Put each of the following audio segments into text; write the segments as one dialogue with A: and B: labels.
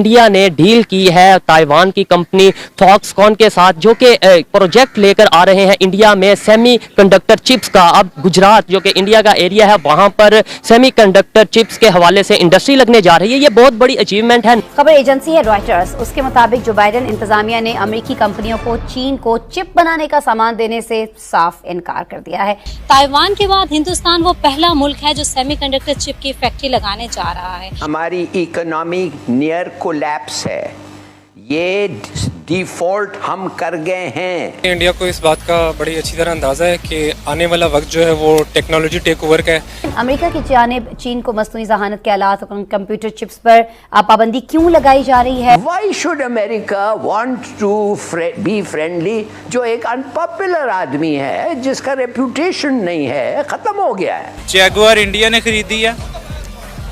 A: India ने deal की है ताइवान की कंपनी फॉक्सकॉन के साथ, जो कि प्रोजेक्ट लेकर आ रहे हैं इंडिया में सेमीकंडक्टर चिप्स का। अब गुजरात जो कि इंडिया का एरिया है, वहां पर सेमीकंडक्टर चिप्स के हवाले से इंडस्ट्री लगने जा रही है। ये बहुत बड़ी अचीवमेंट है।
B: खबर एजेंसी है रॉयटर्स। उसके मुताबिक जो बाइडेन इंतजामिया ने अमेरिकी कंपनियों को चीन को चिप बनाने का सामान देने से साफ इनकार कर दिया है।
C: ताइवान के बाद हिंदुस्तान वो पहला मुल्क है जो सेमीकंडक्टर चिप की फैक्ट्री लगाने जा रहा है।
D: हमारी इकोनॉमी नियर कोलैप्स है, ये डिफॉल्ट हम कर गए हैं।
E: इंडिया को इस बात का बड़ी अच्छी तरह अंदाजा है कि आने वाला वक्त जो है वो टेक्नोलॉजी टेक ओवर का है।
B: अमेरिका की जानिब चीन को मसनूई जहानत के आलात और कंप्यूटर चिप्स पर पाबंदी क्यों लगाई जा रही है?
D: Why should America want to be friendly? जो एक अनपॉपुलर आदमी है, जिसका रेपुटेशन नहीं है, खत्म हो गया है।
F: जैगुआर इंडिया ने खरीदी है,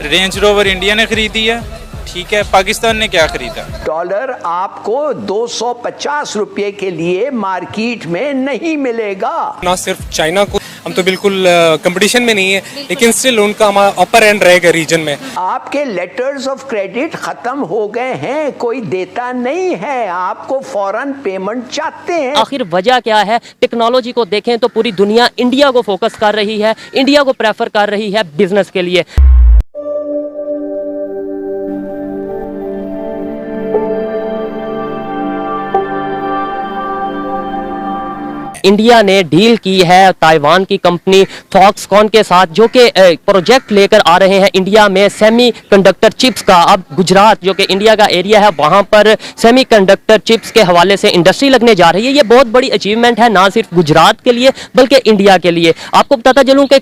F: रेंज रोवर इंडिया ने खरीदी है, ठीक है, पाकिस्तान ने क्या खरीदा? डॉलर
D: आपको 250 रुपये के लिए मार्केट में नहीं मिलेगा।
E: ना सिर्फ चाइना को, हम तो बिल्कुल कंपटीशन में नहीं है, लेकिन स्टिल उनका हमारा अपर एंड रहेगा रीजन में।
D: आपके लेटर्स ऑफ क्रेडिट खत्म हो गए हैं, कोई देता नहीं है, आपको फौरन पेमेंट चाहते हैं।
A: आखिर वजह क्या है? टेक्नोलॉजी को देखें तो पूरी दुनिया इंडिया को फोकस कर रही है, इंडिया को प्रेफर कर रही है बिजनेस के लिए। इंडिया ने डील की है ताइवान की कंपनी फॉक्सकॉन के साथ, जो कि प्रोजेक्ट लेकर आ रहे हैं इंडिया में सेमीकंडक्टर चिप्स का। अब गुजरात जो कि इंडिया का एरिया है, वहां पर सेमीकंडक्टर चिप्स के हवाले से इंडस्ट्री लगने जा रही है। ये बहुत बड़ी अचीवमेंट है, ना सिर्फ गुजरात के लिए बल्कि इंडिया के लिए। आपको बताता चलूं कि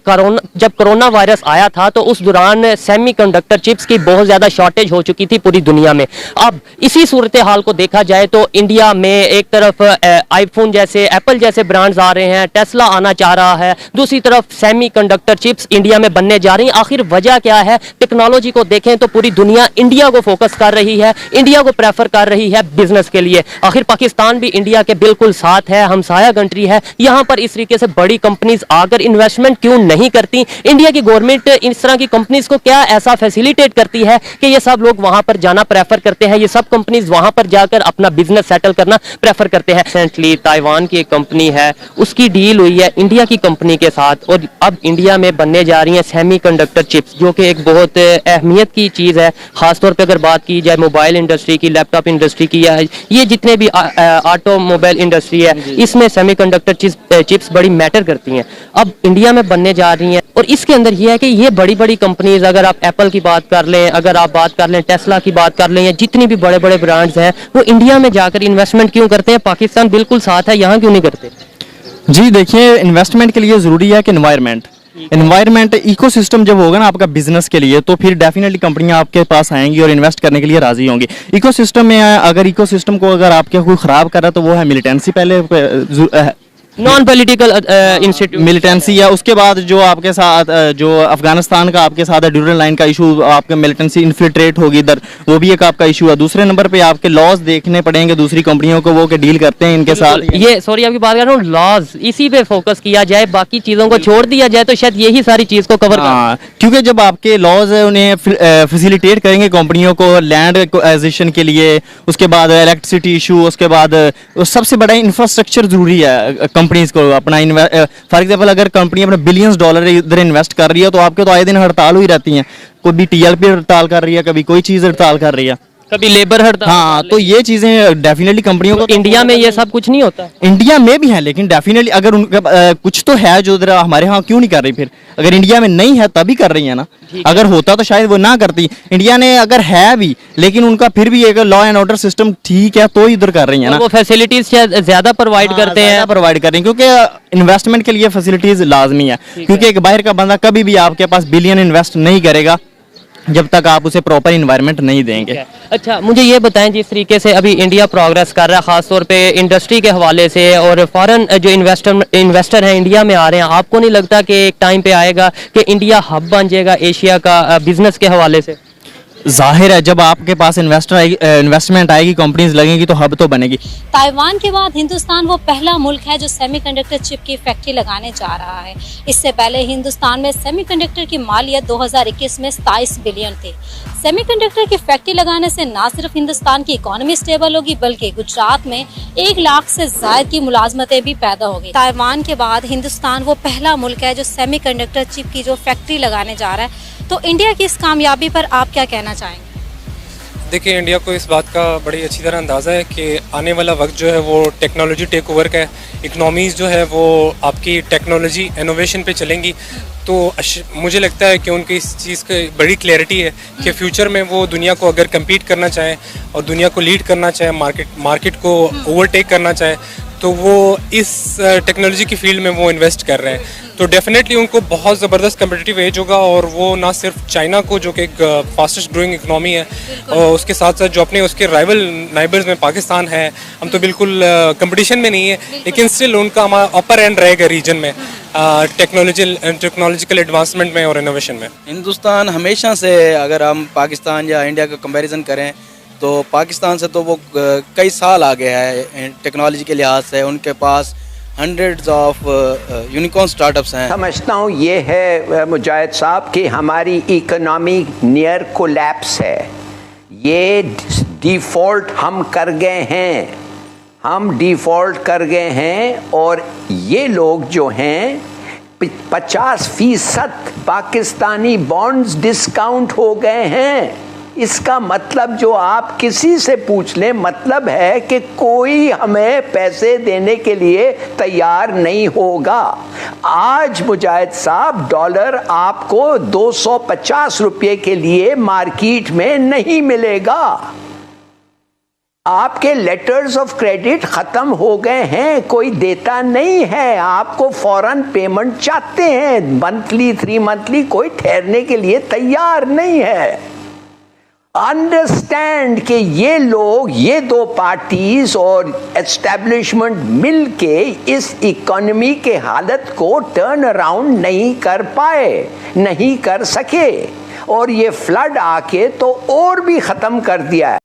A: जब कोरोना वायरस आया था तो उस दौरान सेमीकंडक्टर चिप्स की बहुत ज्यादा शॉर्टेज हो चुकी थी पूरी दुनिया में। अब इसी सूरत हाल को देखा जाए तो इंडिया में एक तरफ आईफोन जैसे, एप्पल जैसे ब्रांड्स आ रहे हैं, टेस्ला आना चाह रहा है, दूसरी तरफ सेमीकंडक्टर चिप्स इंडिया में बनने जा रही हैं। आखिर वजह क्या है? टेक्नोलॉजी को देखें तो पूरी दुनिया इंडिया को फोकस कर रही है, इंडिया को प्रेफर कर रही है बिजनेस के लिए। आखिर पाकिस्तान भी इंडिया के बिल्कुल साथ है, हमसाया कंट्री है। यहां पर इस तरीके से बड़ी कंपनीज आकर इन्वेस्टमेंट क्यों नहीं करती? इंडिया की गवर्नमेंट इस तरह की कंपनीज को क्या ऐसा फैसिलिटेट करती है कि ये सब लोग वहां पर जाना प्रेफर करते हैं, ये सब कंपनीज वहां पर जाकर अपना बिजनेस सेटल करना प्रेफर करते हैं। रिसेंटली ताइवान की एक कंपनी है, उसकी डील हुई है इंडिया की कंपनी के साथ, और अब इंडिया में बनने जा रही हैं सेमीकंडक्टर चिप्स, जो कि एक बहुत अहमियत की चीज़ है। खासतौर पे अगर बात की जाए मोबाइल इंडस्ट्री की, लैपटॉप इंडस्ट्री की, या ये जितने भी ऑटोमोबाइल इंडस्ट्री है, इसमें सेमीकंडक्टर चिप्स बड़ी मैटर करती हैं। अब इंडिया में बनने जा रही हैं, और इसके अंदर ये है कि ये बड़ी बड़ी कंपनीज, अगर आप एप्पल की बात कर लें, अगर आप बात कर लें टेस्ला की बात कर लें, या जितनी भी बड़े बड़े ब्रांड्स हैं, वो इंडिया में जाकर इन्वेस्टमेंट क्यों करते हैं? पाकिस्तान बिल्कुल साथ है, यहाँ क्यों नहीं करते?
G: जी देखिए, इन्वेस्टमेंट के लिए ज़रूरी है कि इन्वायरमेंट इकोसिस्टम जब होगा ना आपका बिजनेस के लिए, तो फिर डेफिनेटली कंपनियां आपके पास आएंगी और इन्वेस्ट करने के लिए राजी होंगी। इकोसिस्टम में अगर इकोसिस्टम को अगर आपके कोई ख़राब कर रहा है तो वो है मिलिटेंसी, पहले
A: नॉन पॉलिटिकल इंस्टीट्यूट
G: मिलिटेंसी है। उसके बाद जो आपके साथ जो अफगानिस्तान का आपके साथ ड्यूरल लाइन का इशू, आपके मिलिटेंसी इन्फिल्ट्रेट होगी इधर, वो भी एक आपका इशू है। दूसरे नंबर पे आपके लॉज देखने पड़ेंगे दूसरी कंपनियों को, वो के डील करते हैं इनके साथ।
A: ये सॉरी आपकी बात कर रहा हूँ, लॉज इसी पे फोकस किया जाए, बाकी चीजों को छोड़ दिया जाए तो शायद यही सारी चीज को कवर
G: क्योंकि जब आपके लॉज उन्हें फैसिलिटेट करेंगे कंपनियों को लैंड एक्विजिशन के लिए, उसके बाद इलेक्ट्रिसिटी इशू, उसके बाद सबसे बड़ा इंफ्रास्ट्रक्चर जरूरी है कंपनीज को अपना। फॉर एग्जांपल अगर कंपनी अपना बिलियंस डॉलर इधर इन्वेस्ट कर रही है तो आपके तो आए दिन हड़ताल हुई रहती हैं, कोई भी टीएलपी हड़ताल कर रही है, कभी कोई चीज हड़ताल कर रही है,
A: कभी लेबर हड़ताल।
G: हाँ, तो ये चीजें डेफिनेटली कंपनियों को,
A: इंडिया में ये सब कुछ नहीं होता।
G: इंडिया में भी है, लेकिन डेफिनेटली अगर उनका कुछ तो है जो इधर हमारे यहाँ क्यों नहीं कर रही? फिर अगर इंडिया में नहीं है तभी कर रही है ना, अगर होता तो शायद वो ना करती। इंडिया ने अगर है भी, लेकिन उनका फिर भी एक लॉ एंड ऑर्डर सिस्टम ठीक है तो इधर कर रही है ना,
A: वो फैसिलिटीज ज्यादा प्रोवाइड करते हैं,
G: प्रोवाइड कर रही हैं, क्योंकि इन्वेस्टमेंट के लिए फैसिलिटीज लाजमी है। क्योंकि एक बाहर का बंदा कभी भी आपके पास बिलियन इन्वेस्ट नहीं करेगा जब तक आप उसे प्रॉपर इन्वायरमेंट नहीं देंगे।
A: अच्छा, मुझे ये बताएं, जिस तरीके से अभी इंडिया प्रोग्रेस कर रहा है खासतौर पे इंडस्ट्री के हवाले से, और फॉरेन जो इन्वेस्टर हैं इंडिया में आ रहे हैं, आपको नहीं लगता कि एक टाइम पे आएगा कि इंडिया हब बन जाएगा एशिया का बिजनेस के हवाले से?
G: जाहिर है जब आपके पास इन्वेस्टमेंट आएगी, कंपनीज लगेंगी तो हब तो बनेगी।
C: ताइवान के बाद हिंदुस्तान वो पहला मुल्क है जो सेमीकंडक्टर चिप की फैक्ट्री लगाने जा रहा है। इससे पहले हिंदुस्तान में सेमीकंडक्टर की मालियत 2021 में 27 बिलियन थी। सेमीकंडक्टर की फैक्ट्री लगाने से न सिर्फ हिंदुस्तान की इकोनॉमी स्टेबल होगी बल्कि गुजरात में 1 लाख से ज्यादा की मुलाजमतें भी पैदा होगी। ताइवान के बाद हिंदुस्तान वो पहला मुल्क है जो सेमीकंडक्टर चिप की जो फैक्ट्री लगाने जा रहा है। तो इंडिया की इस कामयाबी पर आप क्या कहना चाहेंगे?
E: देखिए, इंडिया को इस बात का बड़ी अच्छी तरह अंदाज़ा है कि आने वाला वक्त जो है वो टेक्नोलॉजी टेक ओवर का है। इकनॉमीज़ जो है वो आपकी टेक्नोलॉजी इनोवेशन पे चलेंगी। तो मुझे लगता है कि उनकी इस चीज़ की बड़ी क्लैरिटी है कि फ्यूचर में वो दुनिया को अगर कम्पीट करना चाहें और दुनिया को लीड करना चाहें, मार्केट को ओवरटेक करना चाहें, तो वो इस टेक्नोलॉजी की फील्ड में वो इन्वेस्ट कर रहे हैं। तो डेफिनेटली उनको बहुत ज़बरदस्त कम्पिटिटिव एज होगा और वो ना सिर्फ चाइना को, जो कि एक फास्टेस्ट ग्रोइंग इकनॉमी है, और उसके साथ साथ जो अपने उसके राइवल नाइबर्स में पाकिस्तान है, हम तो बिल्कुल कंपटीशन में नहीं है, लेकिन स्टिल उनका हमारा अपर एंड रहेगा रीजन में टेक्नोलॉजिकल एडवांसमेंट में और इनोवेशन में।
H: हिंदुस्तान हमेशा से, अगर हम पाकिस्तान या इंडिया का कंपैरिजन करें तो पाकिस्तान से तो वो कई साल आगे है टेक्नोलॉजी के लिहाज से। उनके पास हंड्रेड्स ऑफ यूनिकॉर्न स्टार्टअप्स हैं।
D: समझता हूँ ये है मुजाहिद साहब कि हमारी इकोनॉमी नियर कोलैप्स है। ये डिफ़ॉल्ट हम कर गए हैं, हम डिफ़ॉल्ट कर गए हैं और ये लोग जो हैं 50% पाकिस्तानी बॉन्ड्स डिस्काउंट हो गए हैं। इसका मतलब जो आप किसी से पूछ लें, मतलब है कि कोई हमें पैसे देने के लिए तैयार नहीं होगा। आज मुजाहिद साहब डॉलर आपको 250 रुपये के लिए मार्केट में नहीं मिलेगा। आपके लेटर्स ऑफ क्रेडिट खत्म हो गए हैं, कोई देता नहीं है। आपको फौरन पेमेंट चाहते हैं, मंथली 3 मंथली, कोई ठहरने के लिए तैयार नहीं है। अंडरस्टैंड कि ये लोग, ये 2 पार्टीज और एस्टेब्लिशमेंट मिलके इस इकोनॉमी के हालत को टर्न अराउंड नहीं कर पाए, नहीं कर सके, और ये फ्लड आके तो और भी ख़त्म कर दिया है।